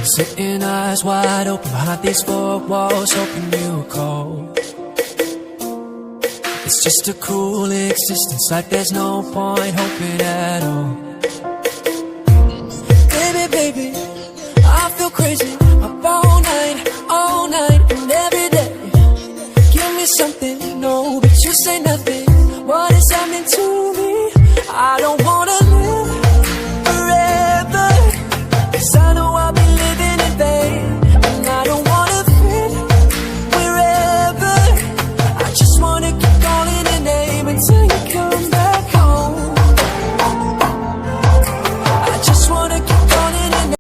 Sitting eyes wide open behind these four walls, hoping you would call. It's just a cruel existence, like there's no point hoping at all. Baby, baby, I feel crazy. My